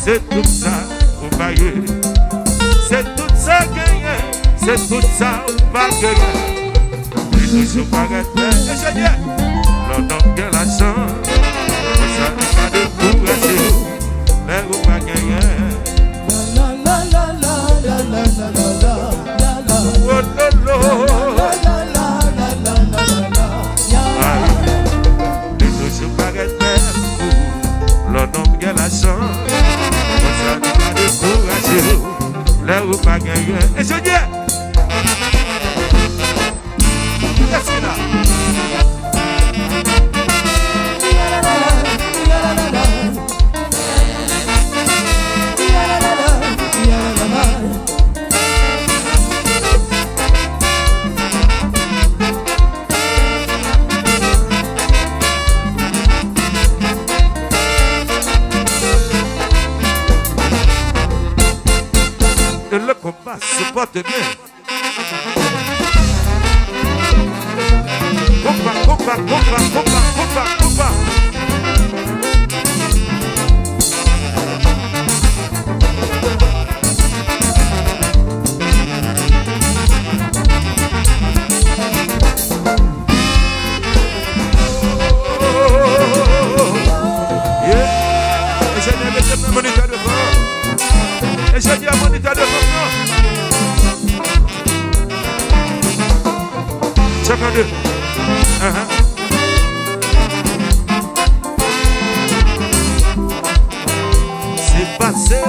c'est tout ça, on va gagner. C'est tout ça gagné, c'est tout ça, on va gagner. Et nous sommes pas gâtés, et je dis, l'on donne la chance, ça n'est pas de courage, mais on va gagner. La la la la la la la la la la. Oh la la la la la la la. Et nous sommes pas gâtés, l'on donne la chance, ça n'est pas de courage. Là où pas gagné. Et je dis, qu'est-ce qu'il a? Et le combat se porte bien. Combat, combat, combat, combat, combat, combat. Yeah. Et j'ai dit avec le moniteur de fort. Et j'ai dit à moniteur de fort. Chacun d'eux. C'est passé,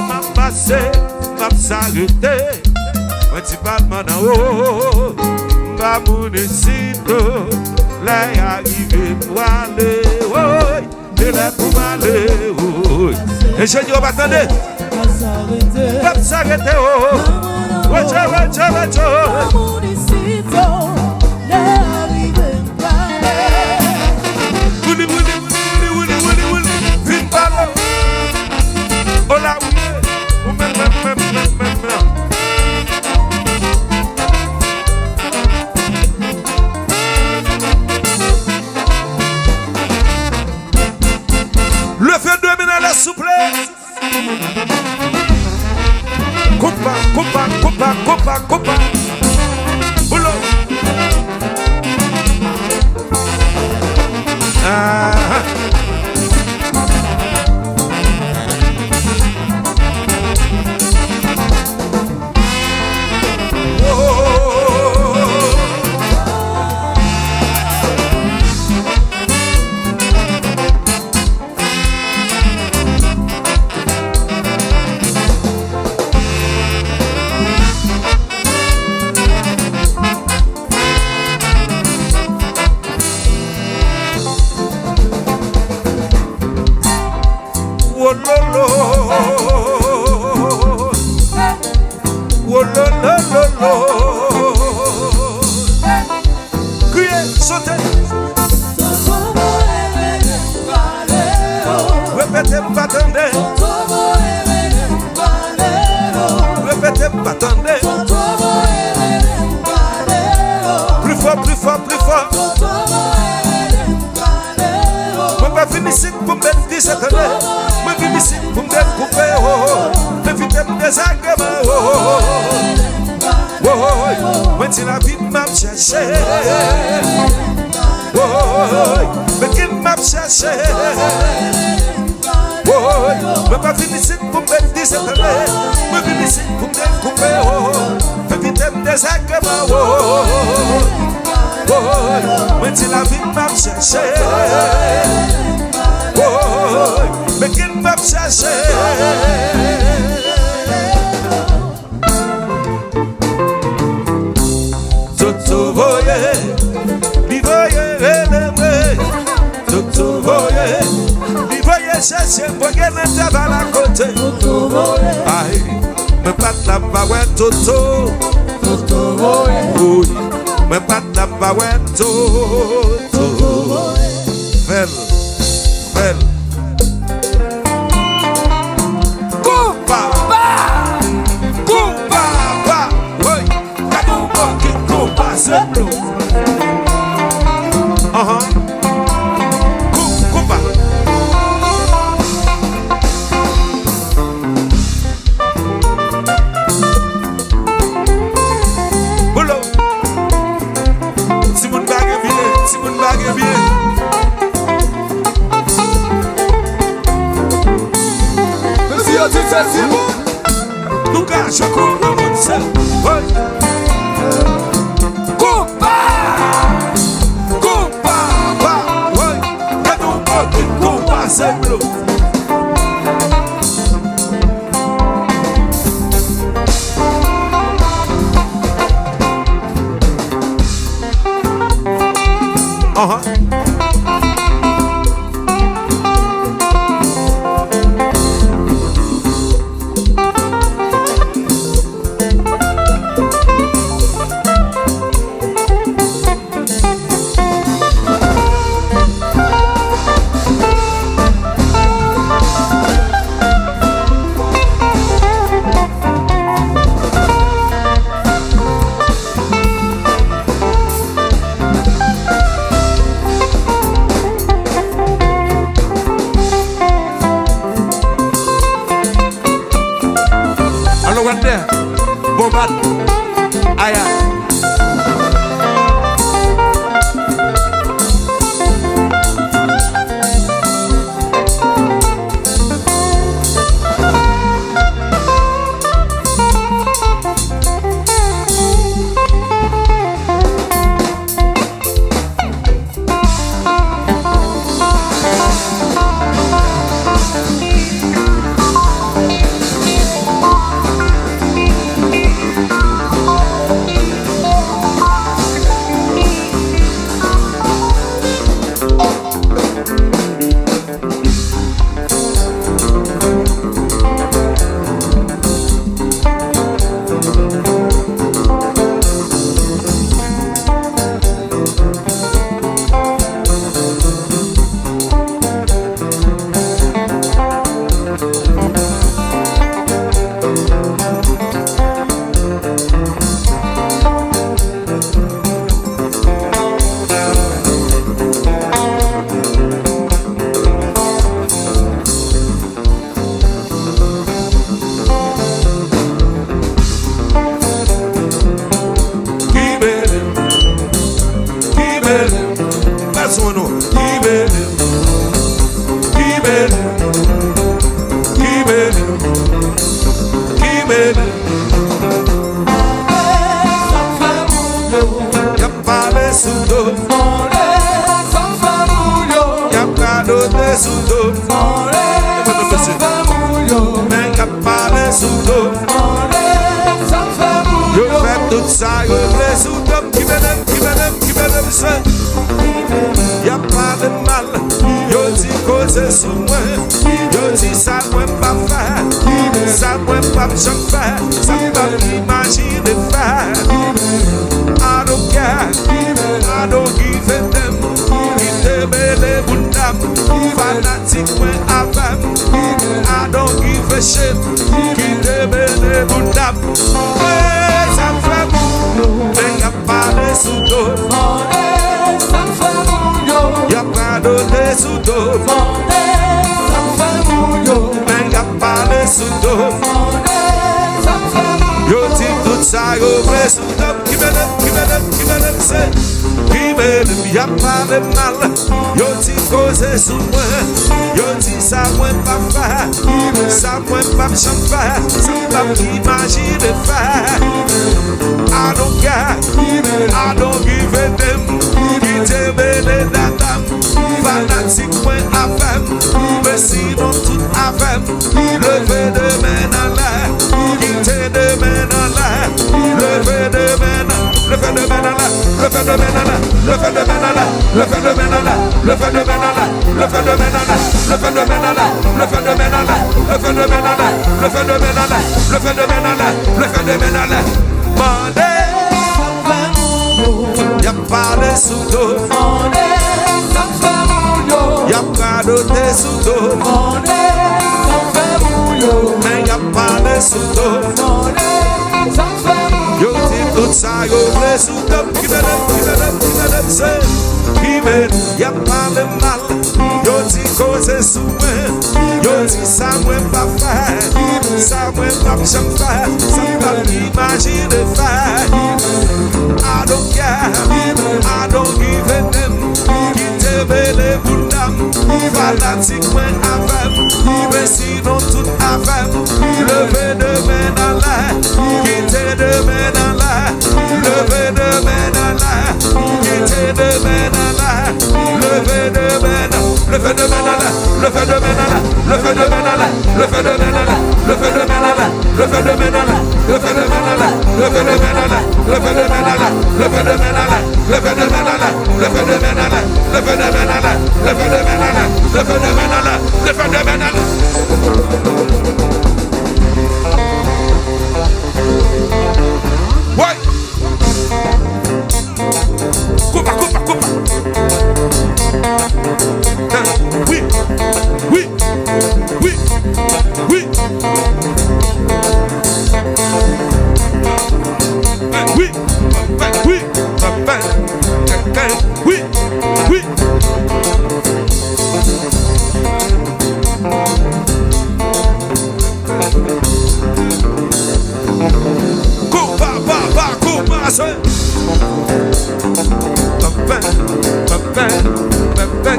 m'a s'arrêté. Principalement en haut, ma municipio, là arrivé pour aller, de là pour aller, Et je dis, on va attendre. M'a s'arrêté, le fait de mener la souplesse. Coupa, coupa, coupa, coupa, coupa. Boulot. Toto, me pat la bawet Toto, fel, Kumba, oui, Kumba qui comba c'est bleu. Kumba. nous cachons comme le monde seul. Coupa, ouais, que nous portons coupa, c'est bleu. I don't give a damn. il fanatique moins avec, il veut sinon tout avec, lever de main dans l'air, quitter de main dans l'air, lever de main dans l'air, quitter de main dans l'air, lever de main dans l'air, lever de main dans l'air, lever de main dans l'air, lever de main dans l'air, lever de main dans l'air, lever de main dans l'air, lever de main dans l'air, lever de main dans l'air, lever de main dans l'air, lever de main dans l'air, lever de main dans l'air, lever de main dans l'air, lever de main dans l'air, lever de main dans l'air, lever de main dans l'air, lever de main dans l'air, lever de main dans l'air. Ouais. Coupa, coupa, coupa. Oui, oui, oui, oui. Oui, oui, oui, oui.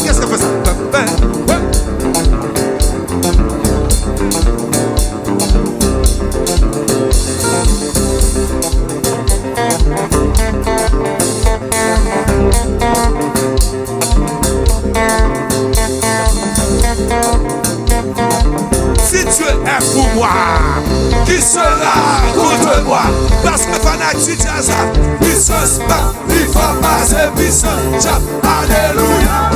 Qu'est-ce que fait ça? Si tu es pour moi, qui sera contre moi? Parce que fanatique à ça, puissance pas, il faut passer puissance. Alléluia.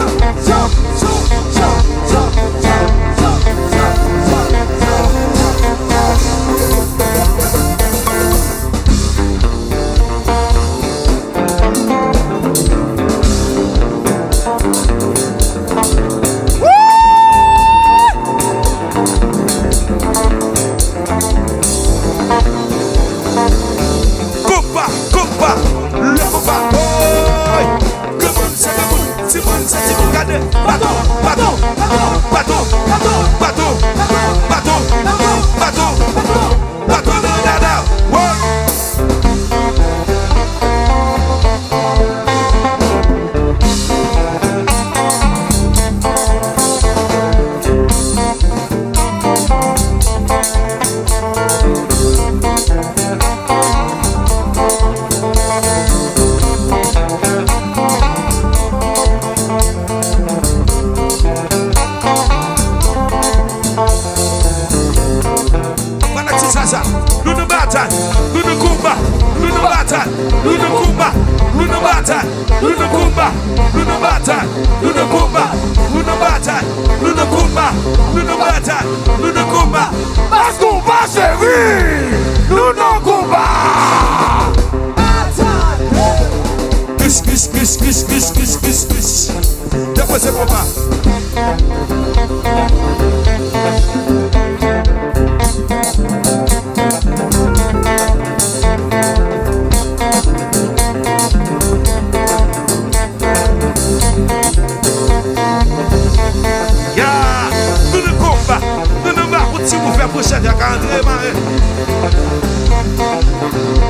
Parce qu'on va servir, nous non combat. Kiss. Déposez combat.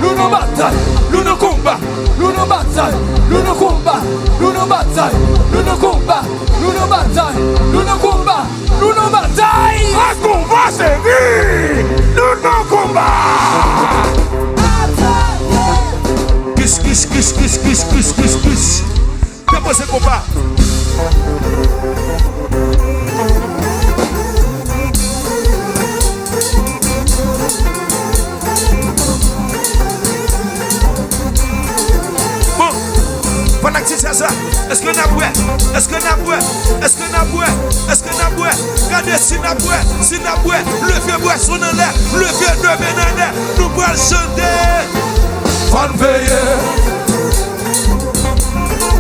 L'uno bataille, l'uno combat, l'uno bataille, l'uno combat, l'uno bataille, l'uno combat, l'uno bataille, l'uno combat, l'uno bataille. Parce qu'on va servir, l'uno combat. Kiss. Déposez combat. Est-ce que n'a boué? Est-ce que n'a boué? Est-ce que n'a boué? Est-ce que n'a boué? Regardez si n'a boué, le vieux bois son en l'air, le vieux de bénin, nous pouvons chanter. Faut payer.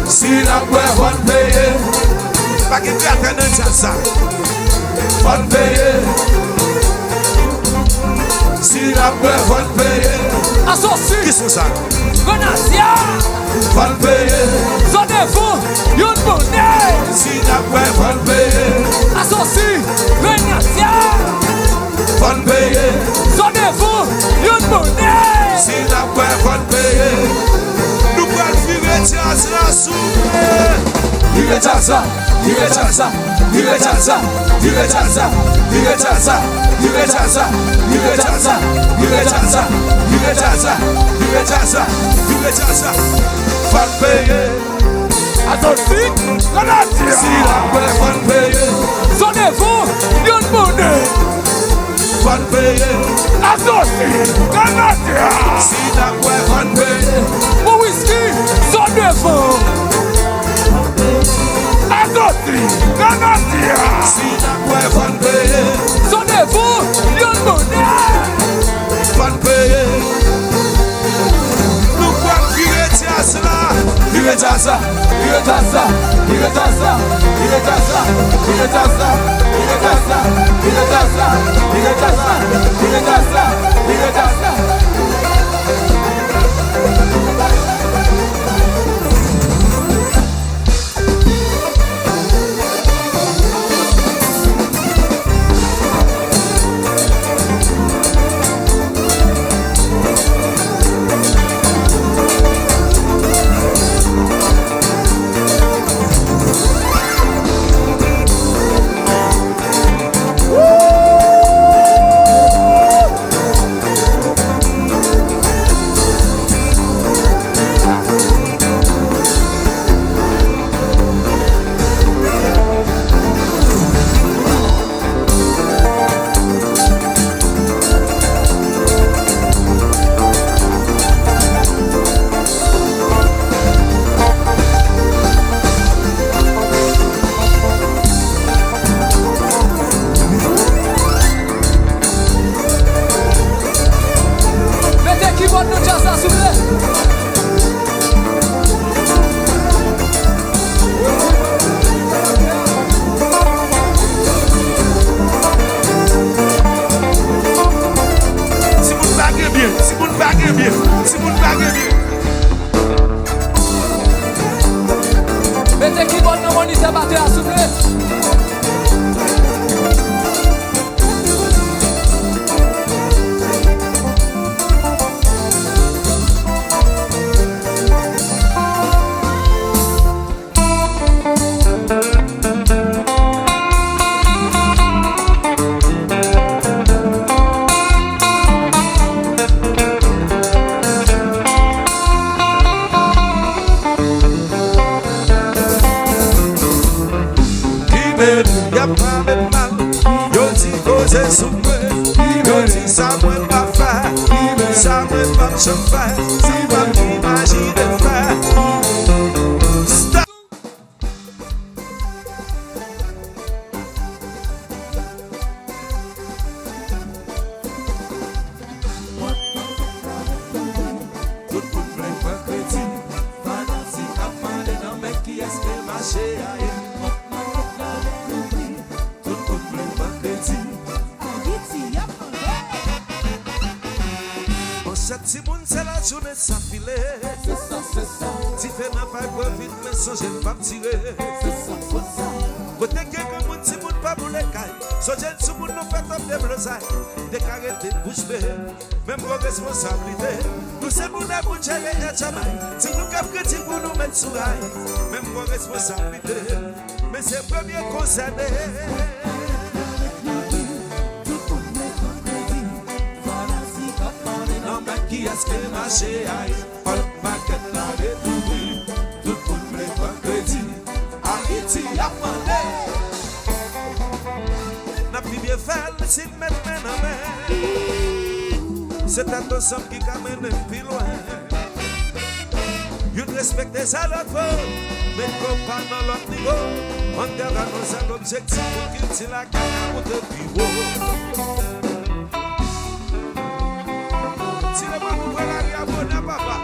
Si n'a boué, faut payer. Pas qu'il y a attendre ça. Faut payer. Si n'a boué, faut payer. Associé. Qu'est-ce que ça? Bonacia. Faut payer. Zonnez-vous, une monnaie. Si n'a boué, faut payer. Associé. Bonacia. Faut payer. Zonnez-vous, une monnaie. Si n'a boué, faut payer. Nous pouvons vivre tiens la soupe. rechaza, il rechaza, il rechaza, il rechaza, il rechaza, il rechaza, il rechaza, il rechaza, il rechaza, il rechaza, il rechaza. Fan payer. Attention, Galatia. Si la paix fan payer. Sonnez-vous, yon monnaie. Fan payer. Attention, Galatia. Si la paix fan payer. Mon whisky, sonnez-vous. Attention, Galatia. Si la paix fan payer. Sonnez-vous, yon monnaie. Fan payer. Nous pouvons crier cela. Il rechaza, il rechaza, il rechaza, il rechaza, il rechaza, il rechaza, il rechaza, il rechaza, il rechaza, il rechaza. Même vos responsabilités, nous sommes pour nous gérer et jamais. Si nous captons pour nous mettre sous rail, même vos responsabilités, mais c'est premier concerné. Non, mais qui est-ce qui est marché? Pas de maquette là, les tout-oui. Tout le monde me prend crédit. Haïti a demandé. N'a plus bien fait, si mettre main en main. C'est un ensemble qui amène plus loin. Vous respectez ça l'autre fois, mais qu'on pas dans l'autre niveau. On garde nos objectifs pour qu'il tire la canne pour te pivot. Tirez-moi pour voir la vie à mon papa.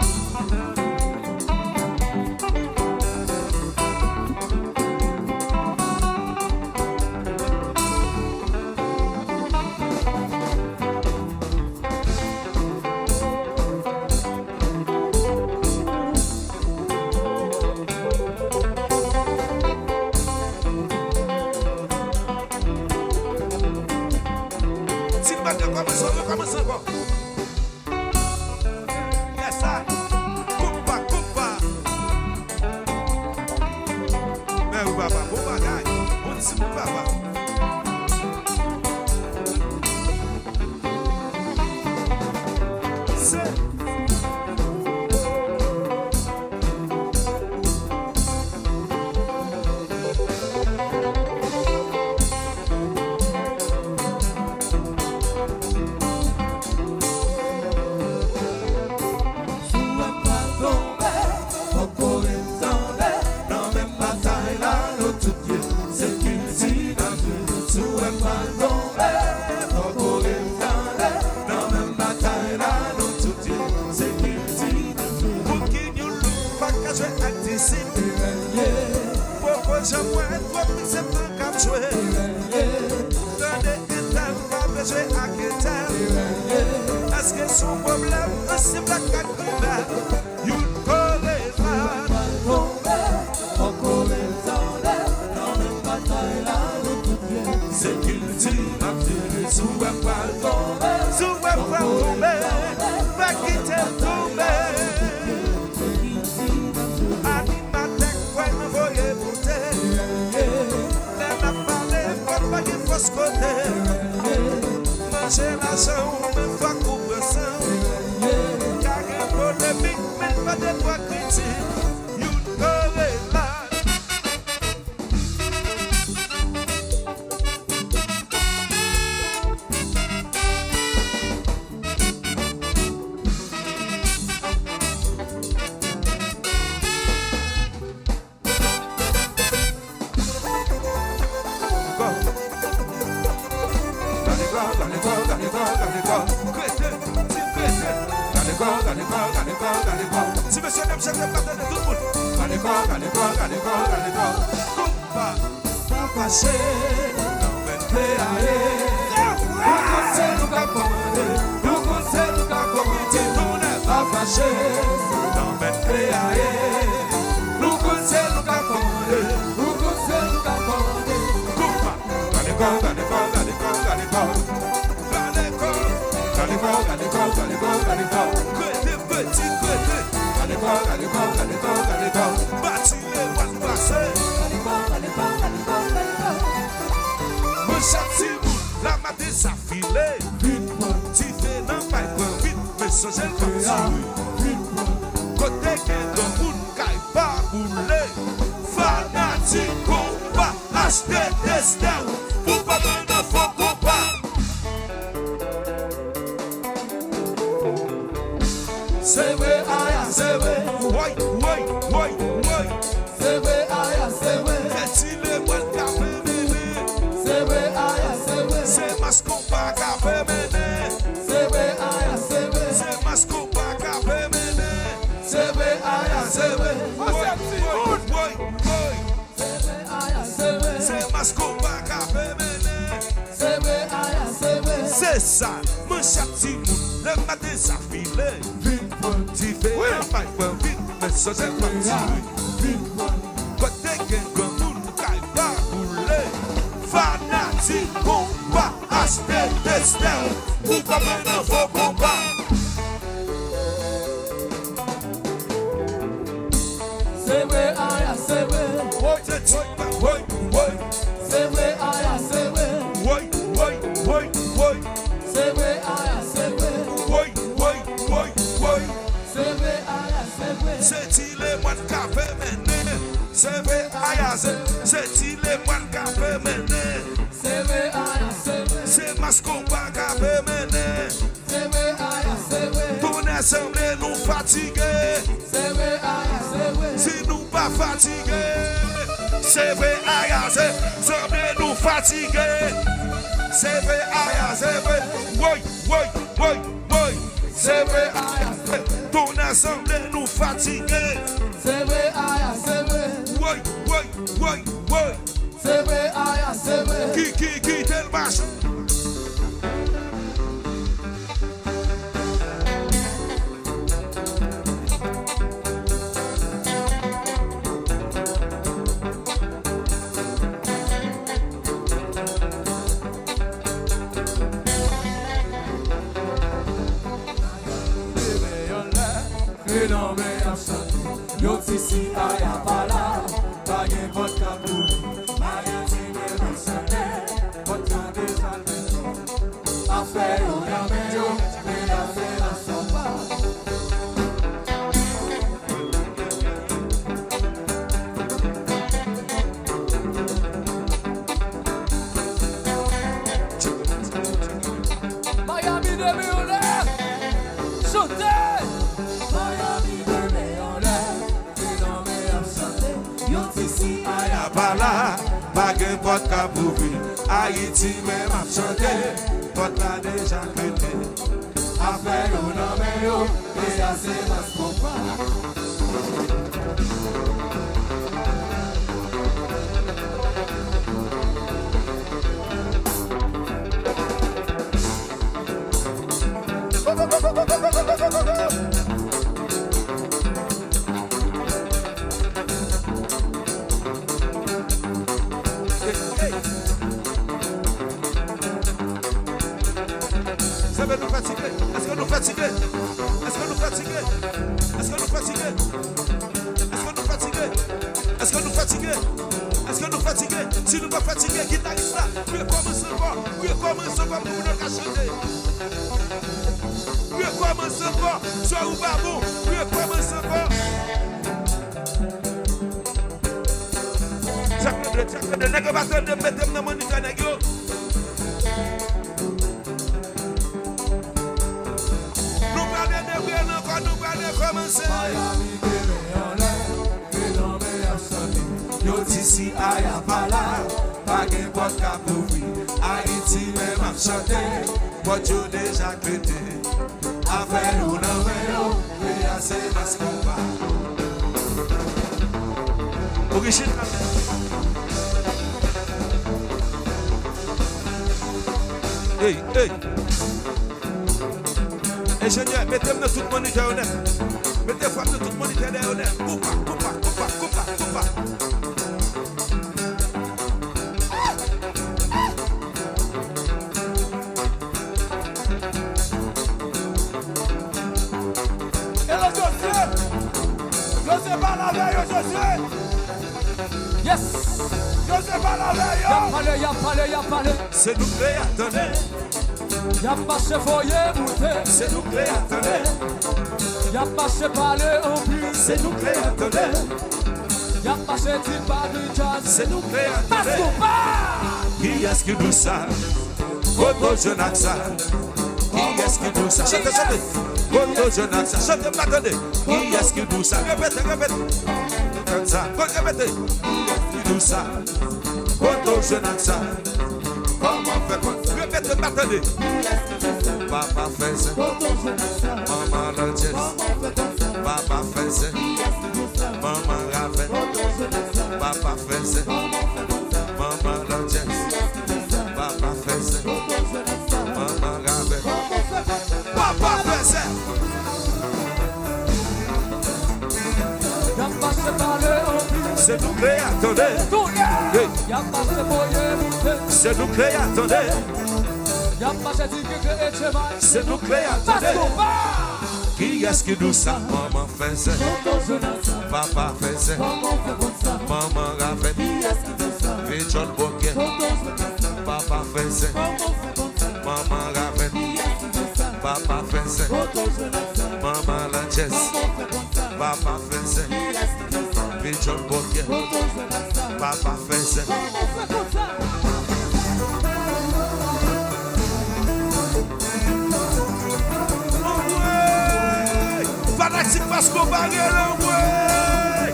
Commence encore. Yes, sir. Coupa. bagaille, on dit mon papa. Est-ce que son problème c'est la cacribelle? You call it c'est qu'il dit sous un balcon, pas quitter tomber. Animatek, quoi, me voyez monter. Les n'a parlé, pas qu'il faut se côté. Manger la chambre, même pas couper ça. Y'a rien polémique, mais pas de toi critique. You call it si monsieur n'aime jamais pardonner tout le monde. Compa, pas fâché, non mais créé. Nous conseil nous qu'a commandé, on n'est pas fâché, non mais créé. Nous conseil nous qu'a commandé, Compa, mon châtiment, la matin s'affilée. Tu fais dans ma vite, mais sans elle comme ça. Côté que le monde caille pas bouler. Fanatique, combat, acheter destin. Pour pas mener faux combat. C'est vrai, aïe, c'est vrai. Oui. C'est vrai, aïe, c'est vrai. C'est-il le bon café bébé? C'est vrai, aïe, c'est vrai. C'est mascon pas café bébé. C'est vrai, aïe, c'est vrai. C'est mascon pas café bébé. C'est vrai, aïe, c'est vrai. Oui. C'est vrai, aïe, c'est vrai. C'est mascon pas café bébé. C'est vrai, aïe, c'est vrai. C'est ça, mon châtiment, le matin s'affilé. Tu fais un paille vite, mais ça c'est pas tu. Côté qu'un monde caille pas bouler. Fanatique, combat, acheter destin. Ou pas maintenant faux combat. C'est vrai, aïe, c'est vrai. Oui. C'est vrai, aïe, c'est vrai. Oui. C'est vrai, aïe, c'est vrai. Oui. C'est vrai, aïe, c'est vrai. C'est-il les moines qui avaient mené? C'est vrai, aïe, c'est-il les moines qui avaient mené? C'est vrai, aïe, c'est vrai. C'est mascon pas qui avaient mené. C'est vrai, aïe, c'est vrai. Ton assemblée nous fatigués. C'est vrai, aïe, c'est vrai. Si nous pas fatigués. C'est vrai, aïe, c'est assemblée nous fatigués. C'est vrai, aïe, c'est vrai. Oui. C'est vrai, aïe, ton assemblée nous fatigués. C'est vrai, aïe, c'est vrai. Oui. C'est vrai, aïe, c'est vrai. Qui tel marche? Yo tisi aya pala, bagay vodka pou, là, pas de porte qu'à ouvrir. Haïti même a chanté, porte là déjà pété. Affaire ou non mais yo, et assez mas compas. Ça va nous fatiguer. Est-ce que nous fatiguer? Est-ce que nous fatiguer? Est-ce que nous fatiguer? Est-ce que nous fatiguer? Est-ce que nous fatiguer? Est-ce que nous fatiguer? Si nous pas fatiguer, guitariste là, oui, commence encore pour nous chanter. Oui, commence encore, soit ou pas bon, oui, commence encore. Chaque de nègre batteur de mettre dans mon nica nègre. Nous parlons de bien encore, nous parlons de commencer. Yo d'ici à Yapala, pas de porte qu'à ouvrir. Haïti même a chanté, porte yo déjà pété. Affaire ou non mais yo, et assez mas compas. Original. Hey, hey. Ingénieur, mettez-moi tout le moniteur honnête. Mettez-moi tout le moniteur honnête. Coupa. José pas la veille, José. Yes. José pas la veille. Y'a parlé. C'est nous qui attendons. Y'a passé foyer monté. C'est nous qui attendons. Y'a passé parler en plus. C'est nous qui attendons. Y'a passé type de jazz. C'est nous qui Parce attendons. qu'on part. Qui est-ce qui nous ça? Koto Jonathan. Qui est-ce qui nous ça? Chantez. Koto Jonathan. Chantez, m'attendez. Qui est-ce qui nous ça? Répétez. Comme ça. Répétez. Qui nous ça? Koto Jonathan. Comment faire quoi? Répétez, m'attendez. Papa fait ça. Maman l'antienne. Papa fait ça. Maman Raven. Papa fait ça. Maman l'antienne. Papa fait ça. Maman Raven. Papa fait ça. Y'a passé parler en plus. C'est nous qui attendons. Y'a passé foyer monté. C'est nous qui attendons. Y'a passé type que et cheval. C'est nous qui Parce attendons. qu'on part. Qui est-ce qui nous ça? Maman fait ça. Papa fait ça. Maman Raven. John Bokeh. Papa fait ça. Maman Raven. Papa fait ça. Maman Lanches. Papa fait ça. John Bokeh. Papa fait ça. Fanatique parce qu'on va aller ouais.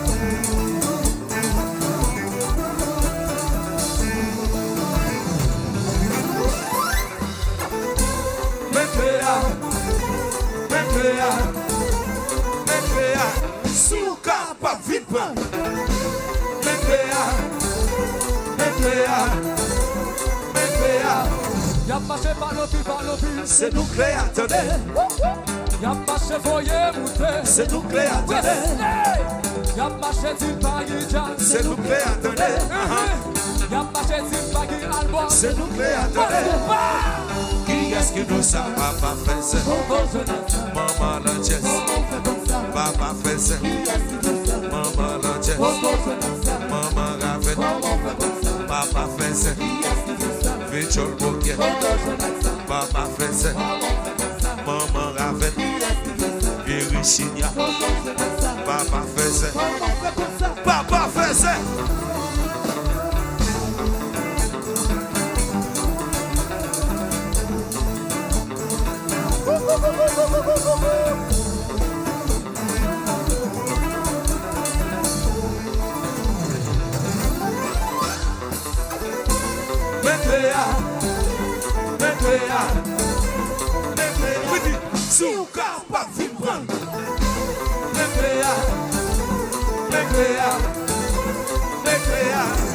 Mepea, souka pas vite. Mepea. Y'a passé par l'opus. C'est nous qui attendons. Y'a passé foyer monté. C'est nous qui attendons. Y'a passé type de jazz. C'est nous qui attendons. Y'a passé type de album. C'est nous qui attendons. Qui est-ce qui nous ça? Papa fait ça. Maman Lanches. Papa fait ça. Maman Lanches. Maman Raven. Papa fait ça. John Bokeh. Papa fait ça. Maman Raven. Virginia. Papa fait ça. Papa fait ça. Si ou ka pas vivre. Mekrea.